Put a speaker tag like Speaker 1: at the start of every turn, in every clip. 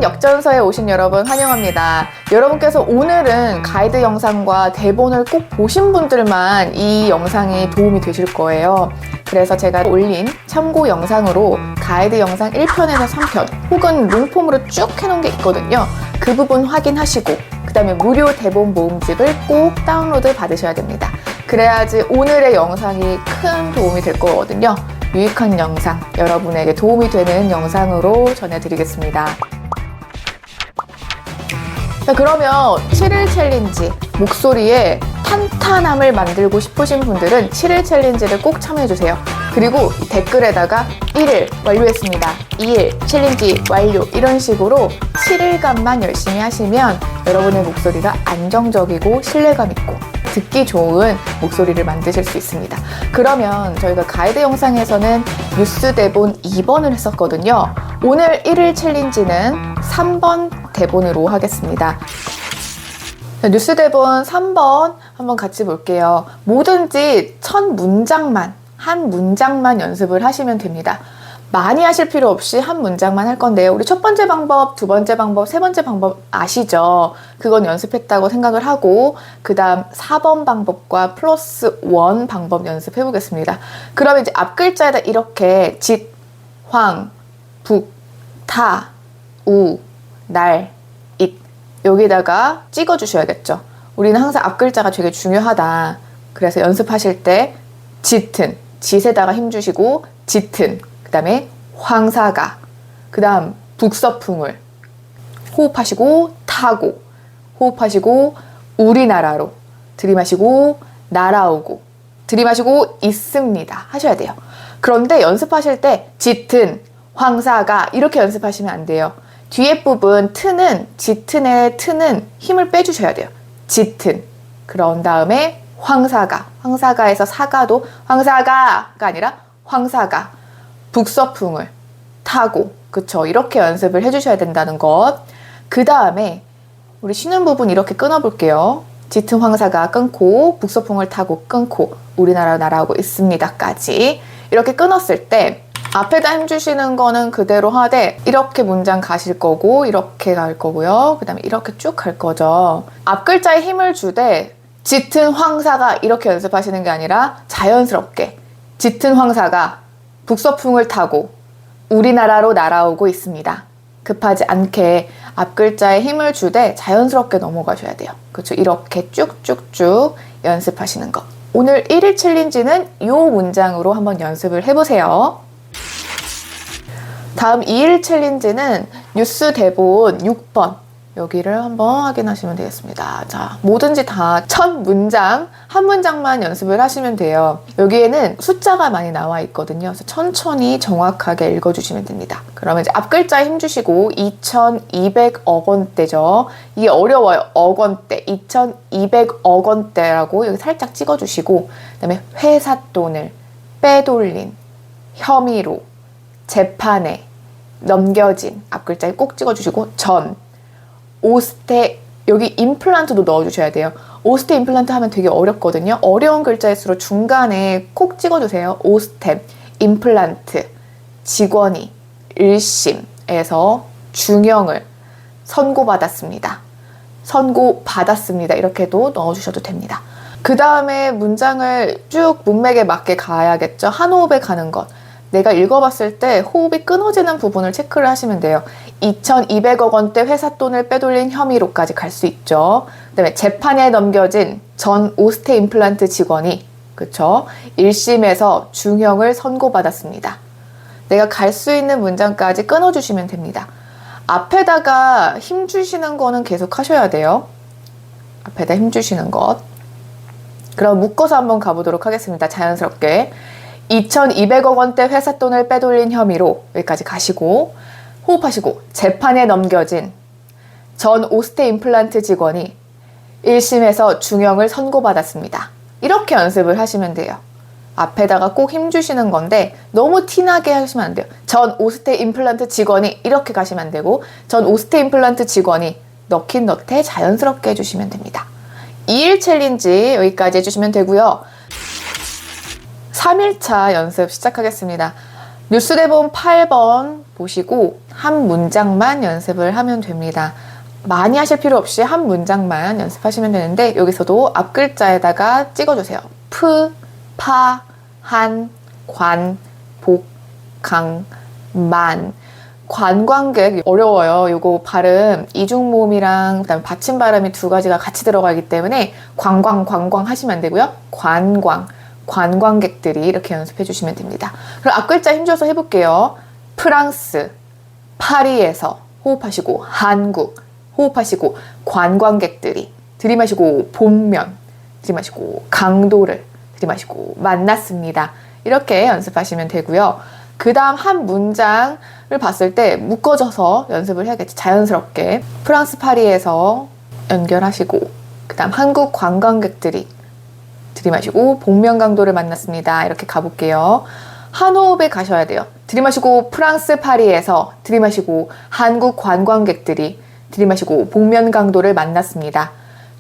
Speaker 1: 역전서에 오신 여러분 환영합니다. 여러분께서 오늘은 가이드 영상과 대본을 꼭 보신 분들만 이 영상이 도움이 되실 거예요. 그래서 제가 올린 참고 영상으로 가이드 영상 1편에서 3편 혹은 롱폼으로 쭉 해놓은 게 있거든요. 그 부분 확인하시고 그 다음에 무료 대본 모음집을 꼭 다운로드 받으셔야 됩니다. 그래야지 오늘의 영상이 큰 도움이 될 거거든요. 유익한 영상, 여러분에게 도움이 되는 영상으로 전해드리겠습니다. 자, 그러면 7일 챌린지 목소리에 탄탄함을 만들고 싶으신 분들은 7일 챌린지를 꼭 참여해주세요. 그리고 댓글에다가 1일 완료했습니다, 2일 챌린지 완료, 이런 식으로 7일간만 열심히 하시면 여러분의 목소리가 안정적이고 신뢰감 있고 듣기 좋은 목소리를 만드실 수 있습니다. 그러면 저희가 가이드 영상에서는 뉴스 대본 2번을 했었거든요. 오늘 1일 챌린지는 3번 대본으로 하겠습니다. 뉴스 대본 3번 한번 같이 볼게요. 뭐든지 첫 문장만, 한 문장만 연습을 하시면 됩니다. 많이 하실 필요 없이 한 문장만 할 건데요. 우리 첫 번째 방법, 두 번째 방법, 세 번째 방법 아시죠? 그건 연습했다고 생각을 하고 그 다음 4번 방법과 플러스 1 방법 연습해 보겠습니다. 그러면 이제 앞 글자에다 이렇게 직, 황, 북, 타, 우, 날, 잇 여기다가 찍어 주셔야겠죠. 우리는 항상 앞 글자가 되게 중요하다. 그래서 연습하실 때 짙은, 짙에다가 힘 주시고 짙은, 그 다음에 황사가, 그 다음 북서풍을 호흡하시고 타고, 호흡하시고 우리나라로, 들이마시고 날아오고, 들이마시고 있습니다 하셔야 돼요. 그런데 연습하실 때 짙은, 황사가 이렇게 연습하시면 안 돼요. 뒤에 부분 트는, 짙은의 트는 힘을 빼주셔야 돼요. 짙은, 그런 다음에 황사가, 황사가에서 사가도 황사가가 아니라 황사가, 북서풍을 타고, 그쵸? 이렇게 연습을 해주셔야 된다는 것. 그 다음에 우리 쉬는 부분 이렇게 끊어볼게요. 짙은 황사가 끊고, 북서풍을 타고 끊고, 우리나라 날아오고 있습니다까지 이렇게 끊었을 때 앞에다 힘주시는 거는 그대로 하되 이렇게 문장 가실 거고, 이렇게 갈 거고요. 그 다음에 이렇게 쭉 갈 거죠. 앞 글자에 힘을 주되 짙은 황사가 이렇게 연습하시는 게 아니라 자연스럽게 짙은 황사가 북서풍을 타고 우리나라로 날아오고 있습니다. 급하지 않게 앞 글자에 힘을 주되 자연스럽게 넘어가셔야 돼요. 그렇죠? 이렇게 쭉쭉쭉 연습하시는 거. 오늘 1일 챌린지는 이 문장으로 한번 연습을 해보세요. 다음 2일 챌린지는 뉴스 대본 6번 여기를 한번 확인하시면 되겠습니다. 자, 뭐든지 다 첫 문장, 한 문장만 연습을 하시면 돼요. 여기에는 숫자가 많이 나와 있거든요. 그래서 천천히 정확하게 읽어주시면 됩니다. 그러면 이제 앞 글자에 힘주시고 2200억 원대죠. 이게 어려워요. 억 원대, 2200억 원대라고 여기 살짝 찍어주시고 그 다음에 회사 돈을 빼돌린 혐의로 재판에 넘겨진, 앞 글자에 꼭 찍어주시고 전, 오스테, 여기 임플란트도 넣어주셔야 돼요. 오스테 임플란트 하면 되게 어렵거든요. 어려운 글자일수록 중간에 콕 찍어주세요. 오스템, 임플란트, 직원이 1심에서 중형을 선고받았습니다. 선고받았습니다. 이렇게도 넣어주셔도 됩니다. 그 다음에 문장을 쭉 문맥에 맞게 가야겠죠. 한 호흡에 가는 것. 내가 읽어봤을 때 호흡이 끊어지는 부분을 체크를 하시면 돼요. 2200억 원대 회사 돈을 빼돌린 혐의로까지 갈 수 있죠. 그 다음에 재판에 넘겨진 전 오스테 임플란트 직원이, 그쵸? 1심에서 중형을 선고받았습니다. 내가 갈 수 있는 문장까지 끊어주시면 됩니다. 앞에다가 힘 주시는 거는 계속 하셔야 돼요. 앞에다 힘 주시는 것. 그럼 묶어서 한번 가보도록 하겠습니다. 자연스럽게. 2200억 원대 회사 돈을 빼돌린 혐의로 여기까지 가시고 호흡하시고 재판에 넘겨진 전 오스테 임플란트 직원이 1심에서 중형을 선고받았습니다. 이렇게 연습을 하시면 돼요. 앞에다가 꼭 힘주시는 건데 너무 티나게 하시면 안 돼요. 전 오스테 임플란트 직원이 이렇게 가시면 안 되고 전 오스테 임플란트 직원이 넣긴 넣되 자연스럽게 해주시면 됩니다. 2일 챌린지 여기까지 해주시면 되고요. 3일차 연습 시작하겠습니다. 뉴스 대본 8번 보시고 한 문장만 연습을 하면 됩니다. 많이 하실 필요 없이 한 문장만 연습하시면 되는데 여기서도 앞 글자에다가 찍어주세요. 프, 파, 한, 관, 복, 강, 만. 관광객 어려워요. 요거 발음 이중모음이랑 그다음에 받침 발음이 두 가지가 같이 들어가기 때문에 관광 하시면 안 되고요. 관광객들이 이렇게 연습해 주시면 됩니다. 그럼 앞 글자 힘줘서 해볼게요. 프랑스, 파리에서 호흡하시고 한국 호흡하시고 관광객들이 들이마시고 본면 들이마시고 강도를 들이마시고 만났습니다. 이렇게 연습하시면 되고요. 그 다음 한 문장을 봤을 때 묶어져서 연습을 해야겠지. 자연스럽게 프랑스 파리에서 연결하시고 그 다음 한국 관광객들이 들이마시고 복면 강도를 만났습니다. 이렇게 가볼게요. 한 호흡에 가셔야 돼요. 들이마시고 프랑스 파리에서 들이마시고 한국 관광객들이 들이마시고 복면 강도를 만났습니다.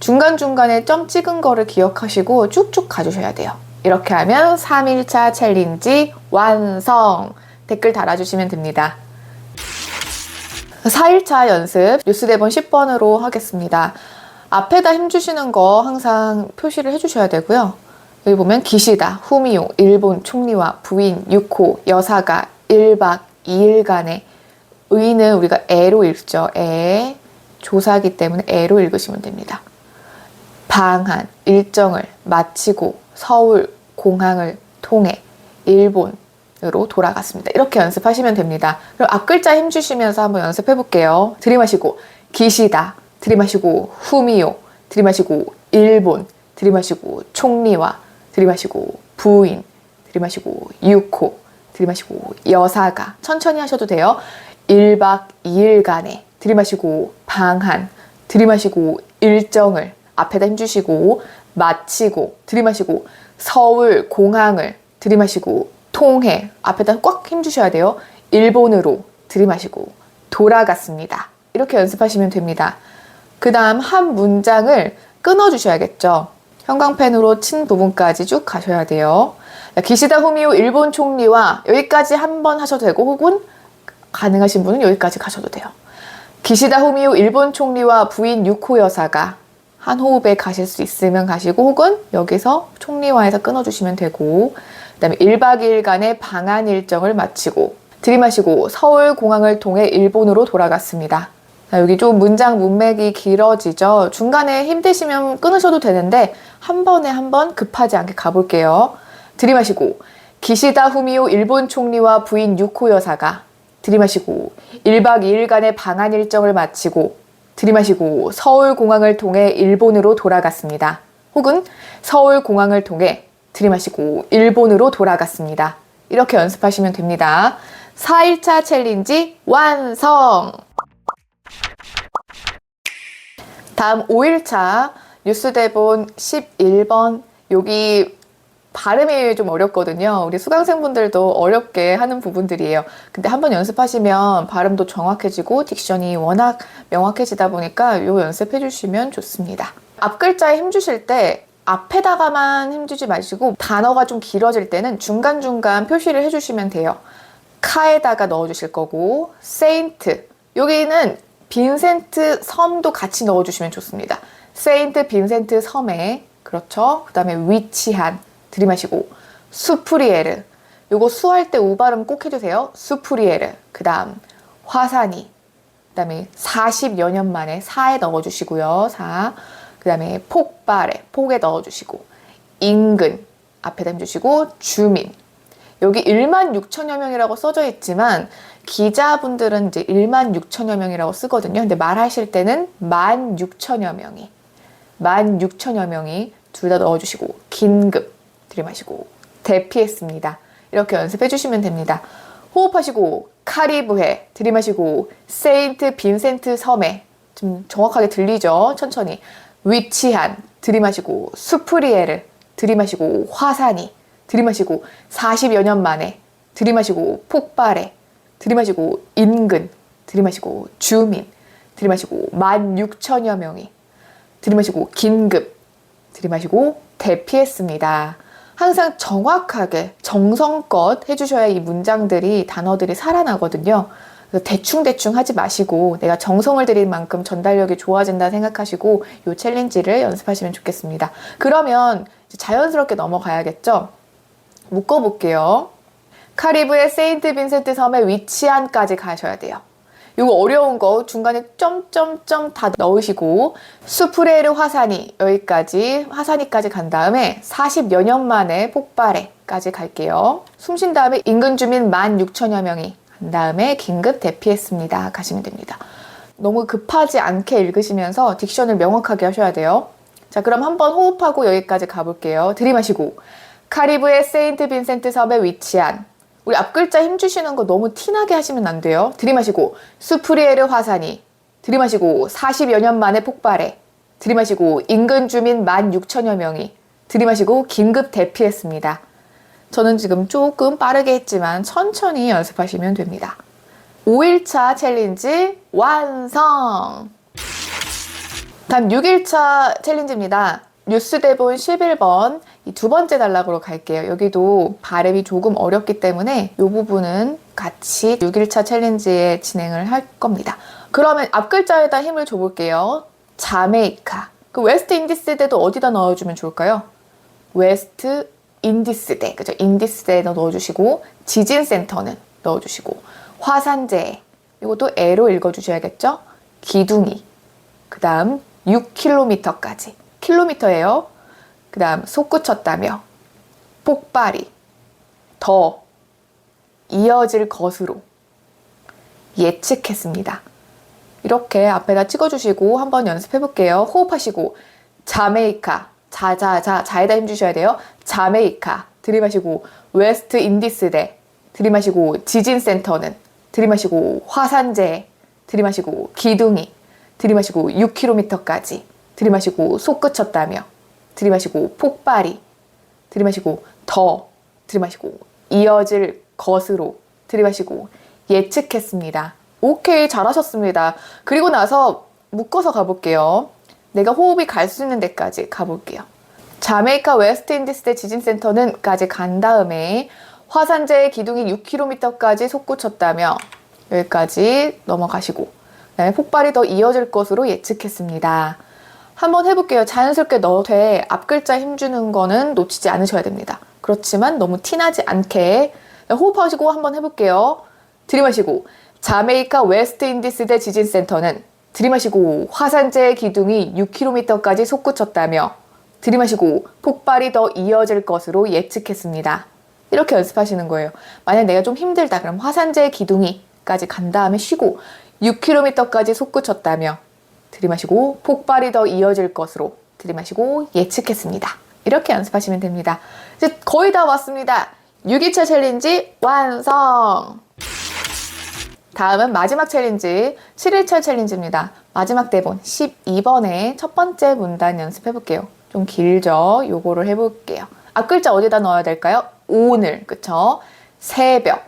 Speaker 1: 중간중간에 점 찍은 거를 기억하시고 쭉쭉 가주셔야 돼요. 이렇게 하면 3일차 챌린지 완성! 댓글 달아주시면 됩니다. 4일차 연습 뉴스 대본 10번으로 하겠습니다. 앞에다 힘주시는 거 항상 표시를 해주셔야 되고요. 여기 보면 기시다, 후미오, 일본 총리와 부인 유코 여사가 1박 2일간의 의는 우리가 애로 읽죠. 애, 조사기 때문에 애로 읽으시면 됩니다. 방한, 일정을 마치고 서울 공항을 통해 일본으로 돌아갔습니다. 이렇게 연습하시면 됩니다. 그럼 앞 글자 힘주시면서 한번 연습해 볼게요. 들이마시고 기시다, 들이마시고 후미오, 들이마시고 일본, 들이마시고 총리와, 들이마시고 부인, 들이마시고 유코, 들이마시고 여사가. 천천히 하셔도 돼요. 1박 2일간의 들이마시고 방한, 들이마시고 일정을 앞에다 힘주시고 마치고 들이마시고 서울 공항을 들이마시고 통해 앞에다 꽉 힘주셔야 돼요. 일본으로 들이마시고 돌아갔습니다. 이렇게 연습하시면 됩니다. 그 다음 한 문장을 끊어주셔야겠죠. 형광펜으로 친 부분까지 쭉 가셔야 돼요. 기시다 후미오 일본 총리와 여기까지 한번 하셔도 되고 혹은 가능하신 분은 여기까지 가셔도 돼요. 기시다 후미오 일본 총리와 부인 유코 여사가 한 호흡에 가실 수 있으면 가시고 혹은 여기서 총리와에서 끊어주시면 되고 그 다음에 1박 2일간의 방한 일정을 마치고 들이마시고 서울공항을 통해 일본으로 돌아갔습니다. 자, 여기 좀 문장 문맥이 길어지죠. 중간에 힘드시면 끊으셔도 되는데 한 번에 한 번 급하지 않게 가볼게요. 들이마시고 기시다 후미오 일본 총리와 부인 유코 여사가 들이마시고 1박 2일간의 방한 일정을 마치고 들이마시고 서울공항을 통해 일본으로 돌아갔습니다. 혹은 서울공항을 통해 들이마시고 일본으로 돌아갔습니다. 이렇게 연습하시면 됩니다. 4일차 챌린지 완성! 다음 5일차 뉴스 대본 11번. 여기 발음이 좀 어렵거든요. 우리 수강생분들도 어렵게 하는 부분들이에요. 근데 한번 연습하시면 발음도 정확해지고 딕션이 워낙 명확해지다 보니까 요 연습해 주시면 좋습니다. 앞 글자에 힘주실 때 앞에다가만 힘주지 마시고 단어가 좀 길어질 때는 중간중간 표시를 해주시면 돼요. 카에다가 넣어주실 거고 세인트, 여기는 빈센트 섬도 같이 넣어주시면 좋습니다. 세인트 빈센트 섬에, 그렇죠. 그 다음에 위치한, 들이마시고 수프리에르, 요거 수할 때 우 발음 꼭 해주세요. 수프리에르. 그 다음 화산이, 그 다음에 40여 년 만에 사에 넣어주시고요. 사. 그 다음에 폭발에, 폭에 넣어주시고 인근 앞에다 힘주시고 주민. 여기 1만 6천여 명이라고 써져 있지만 기자분들은 이제 1만 6천여 명이라고 쓰거든요. 근데 말하실 때는 1만 6천여 명이, 1만 6천여 명이 둘 다 넣어주시고 긴급 들이마시고 대피했습니다. 이렇게 연습해 주시면 됩니다. 호흡하시고 카리브해 들이마시고 세인트 빈센트 섬에, 좀 정확하게 들리죠? 천천히. 위치한 들이마시고 수프리에르 들이마시고 화산이 들이마시고 40여 년 만에 들이마시고 폭발에 들이마시고 인근 들이마시고 주민 들이마시고 16,000여 명이 들이마시고 긴급 들이마시고 대피했습니다. 항상 정확하게 정성껏 해주셔야 이 문장들이, 단어들이 살아나거든요. 그래서 대충대충 하지 마시고 내가 정성을 들인 만큼 전달력이 좋아진다 생각하시고 이 챌린지를 연습하시면 좋겠습니다. 그러면 자연스럽게 넘어가야겠죠? 묶어볼게요. 카리브의 세인트 빈센트 섬의 위치안까지 가셔야 돼요. 이거 어려운 거 중간에 점점점 다 넣으시고 수프레르 화산이 여기까지 화산이까지 간 다음에 40여 년 만에 폭발해까지 갈게요. 숨 쉰 다음에 인근 주민 16,000여 명이 간 다음에 긴급 대피했습니다. 가시면 됩니다. 너무 급하지 않게 읽으시면서 딕션을 명확하게 하셔야 돼요. 자, 그럼 한번 호흡하고 여기까지 가볼게요. 들이마시고 카리브의 세인트 빈센트 섬에 위치한 우리 앞글자 힘주시는 거 너무 티나게 하시면 안 돼요. 들이마시고 수프리에르 화산이 들이마시고 40여 년 만에 폭발해 들이마시고 인근 주민 16,000여 명이 들이마시고 긴급 대피했습니다. 저는 지금 조금 빠르게 했지만 천천히 연습하시면 됩니다. 5일차 챌린지 완성! 다음 6일차 챌린지입니다. 뉴스 대본 11번 이 두 번째 단락으로 갈게요. 여기도 발음이 조금 어렵기 때문에 이 부분은 같이 6일차 챌린지에 진행을 할 겁니다. 그러면 앞글자에다 힘을 줘볼게요. 자메이카. 그 웨스트 인디스대도 어디다 넣어주면 좋을까요? 웨스트 인디스대. 그죠? 인디스대에 넣어주시고 지진센터는 넣어주시고 화산재 이것도 애로 읽어주셔야겠죠? 기둥이. 그 다음 6km까지. 킬로미터예요. 그 다음 솟구쳤다며 폭발이 더 이어질 것으로 예측했습니다. 이렇게 앞에다 찍어주시고 한번 연습해 볼게요. 호흡하시고 자메이카 자에다 힘주셔야 돼요. 자메이카 들이마시고 웨스트 인디스대 들이마시고 지진센터는 들이마시고 화산재 들이마시고 기둥이 들이마시고 6km까지 들이마시고 솟구쳤다며 들이마시고 폭발이 들이마시고 더 들이마시고 이어질 것으로 들이마시고 예측했습니다. 오케이, 잘하셨습니다. 그리고 나서 묶어서 가볼게요. 내가 호흡이 갈 수 있는 데까지 가볼게요. 자메이카 웨스트 인디스대 지진센터는 까지 간 다음에 화산재의 기둥이 6km까지 솟구쳤다며 여기까지 넘어가시고 그다음에 폭발이 더 이어질 것으로 예측했습니다. 한번 해볼게요. 자연스럽게 넣어도 돼. 앞글자 힘주는 거는 놓치지 않으셔야 됩니다. 그렇지만 너무 티나지 않게 호흡하시고 한번 해볼게요. 들이마시고 자메이카 웨스트 인디스대 지진센터는 들이마시고 화산재의 기둥이 6km까지 솟구쳤다며 들이마시고 폭발이 더 이어질 것으로 예측했습니다. 이렇게 연습하시는 거예요. 만약 내가 좀 힘들다 그럼 화산재의 기둥이까지 간 다음에 쉬고 6km까지 솟구쳤다며 들이마시고 폭발이 더 이어질 것으로 들이마시고 예측했습니다. 이렇게 연습하시면 됩니다. 이제 거의 다 왔습니다. 6일차 챌린지 완성! 다음은 마지막 챌린지 7일차 챌린지입니다. 마지막 대본 12번에 첫 번째 문단 연습해 볼게요. 좀 길죠? 요거를 해볼게요. 앞글자 어디다 넣어야 될까요? 오늘, 그쵸? 새벽,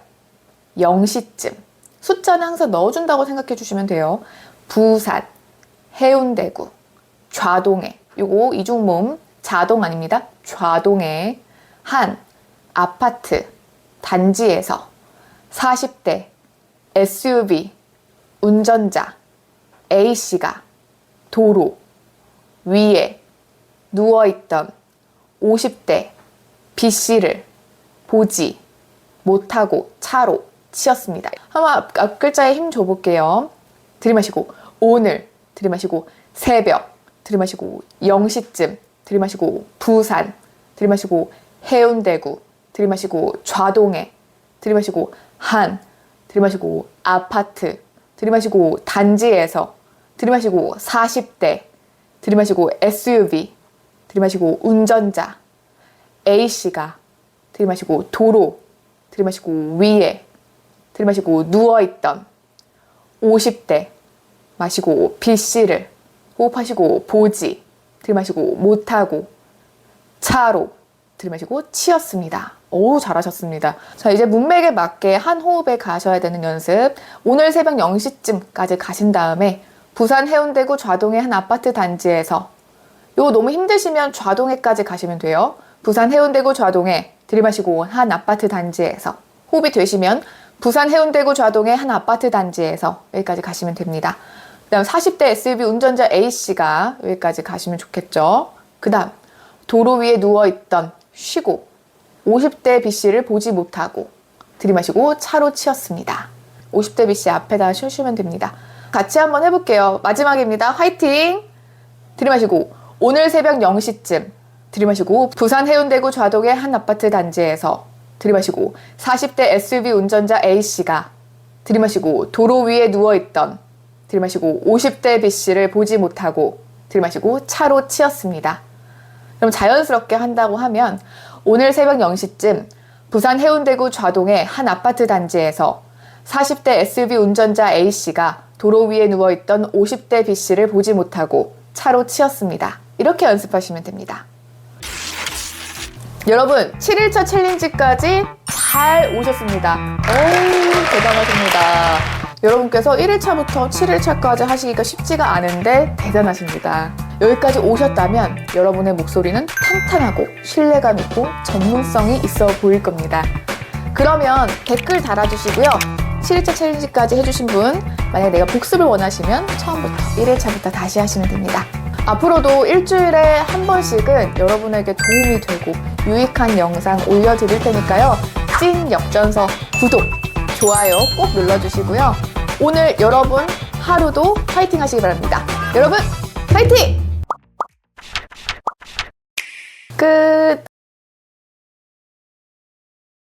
Speaker 1: 0시쯤. 숫자는 항상 넣어준다고 생각해 주시면 돼요. 부산, 해운대구, 좌동에, 요거 이중모음 자동 아닙니다. 좌동에 한 아파트 단지에서 40대 SUV 운전자 A씨가 도로 위에 누워있던 50대 B씨를 보지 못하고 차로 치였습니다. 한번 앞글자에 힘 줘볼게요. 들이마시고 오늘 들이마시고 새벽 들이마시고 0시쯤 들이마시고 부산 들이마시고 해운대구 들이마시고 좌동에 들이마시고 한 들이마시고 아파트 들이마시고 단지에서 들이마시고 40대 들이마시고 SUV 들이마시고 운전자 A씨가 들이마시고 도로 들이마시고 위에 들이마시고 누워있던 50대 마시고 B씨를 호흡하시고 보지 들이마시고 못하고 차로 들이마시고 치였습니다. 오, 잘하셨습니다. 자, 이제 문맥에 맞게 한 호흡에 가셔야 되는 연습. 오늘 새벽 0시쯤까지 가신 다음에 부산 해운대구 좌동의 한 아파트 단지에서 이거 너무 힘드시면 좌동에까지 가시면 돼요. 부산 해운대구 좌동에 들이마시고 한 아파트 단지에서 호흡이 되시면 부산 해운대구 좌동의 한 아파트 단지에서 여기까지 가시면 됩니다. 그 다음 40대 SUV 운전자 A씨가 여기까지 가시면 좋겠죠. 그 다음 도로 위에 누워있던 쉬고 50대 B씨를 보지 못하고 들이마시고 차로 치였습니다. 50대 B씨 앞에다 쉬시면 됩니다. 같이 한번 해볼게요. 마지막입니다. 화이팅! 들이마시고 오늘 새벽 0시쯤 들이마시고 부산 해운대구 좌동의 한 아파트 단지에서 들이마시고 40대 SUV 운전자 A씨가 들이마시고 도로 위에 누워있던 들이마시고 50대 B씨를 보지 못하고 들이마시고 차로 치였습니다. 그럼 자연스럽게 한다고 하면 오늘 새벽 0시쯤 부산 해운대구 좌동의 한 아파트 단지에서 40대 SUV 운전자 A씨가 도로 위에 누워있던 50대 B씨를 보지 못하고 차로 치였습니다. 이렇게 연습하시면 됩니다. 여러분 7일차 챌린지까지 잘 오셨습니다. 오, 대단하십니다. 여러분께서 1일차부터 7일차까지 하시기가 쉽지가 않은데 대단하십니다. 여기까지 오셨다면 여러분의 목소리는 탄탄하고 신뢰감 있고 전문성이 있어 보일 겁니다. 그러면 댓글 달아주시고요. 7일차 챌린지까지 해주신 분, 만약에 내가 복습을 원하시면 처음부터 1일차부터 다시 하시면 됩니다. 앞으로도 일주일에 한 번씩은 여러분에게 도움이 되고 유익한 영상 올려드릴 테니까요. 찐 역전서 구독, 좋아요 꼭 눌러주시고요. 오늘 여러분 하루도 파이팅 하시기 바랍니다. 여러분 파이팅! 끝!